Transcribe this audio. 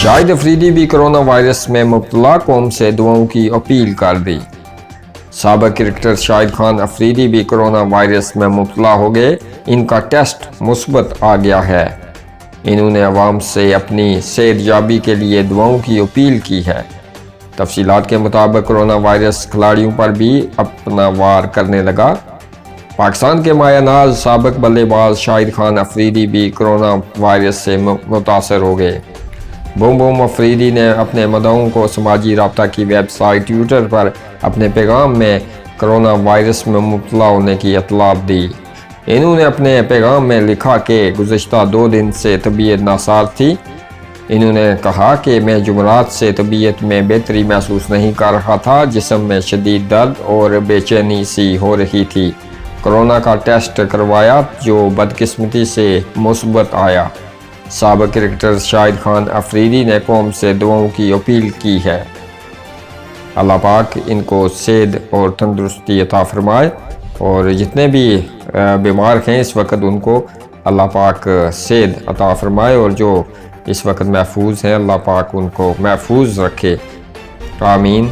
شاہد افریدی بھی corona virus میں مبتلا، قوم سے دعاؤں کی اپیل کر دی۔ سابق کرکٹر شاہد خان افریدی بھی کرونا وائرس میں مبتلا ہو گئے، ان کا ٹیسٹ مثبت آ گیا ہے۔ انہوں نے عوام سے اپنی صحت یابی کے لیے دعاؤں کی اپیل کی ہے۔ تفصیلات کے مطابق کرونا وائرس کھلاڑیوں پر بھی اپنا وار کرنے لگا۔ پاکستان کے مایہ ناز سابق بلے باز شاہد خان افریدی بھی کرونا وائرس سے متاثر ہو گئے۔ بوم بوم افریدی نے اپنے مدعوؤں کو سماجی رابطہ کی ویب سائٹ ٹویٹر پر اپنے پیغام میں کرونا وائرس میں مبتلا ہونے کی اطلاع دی۔ انہوں نے اپنے پیغام میں لکھا کہ گزشتہ 2 دن سے طبیعت ناساز تھی۔ انہوں نے کہا کہ میں جمعرات سے طبیعت میں بہتری محسوس نہیں کر رہا تھا، جسم میں شدید درد اور بے چینی سی ہو رہی تھی۔ کرونا کا ٹیسٹ کروایا جو بدقسمتی سے مثبت آیا۔ سابق کرکٹر شاہد خان افریدی نے قوم سے دعاؤں کی اپیل کی ہے۔ اللہ پاک ان کو صحت اور تندرستی عطا فرمائے، اور جتنے بھی بیمار ہیں اس وقت ان کو اللہ پاک صحت عطا فرمائے، اور جو اس وقت محفوظ ہیں اللہ پاک ان کو محفوظ رکھے۔ آمین۔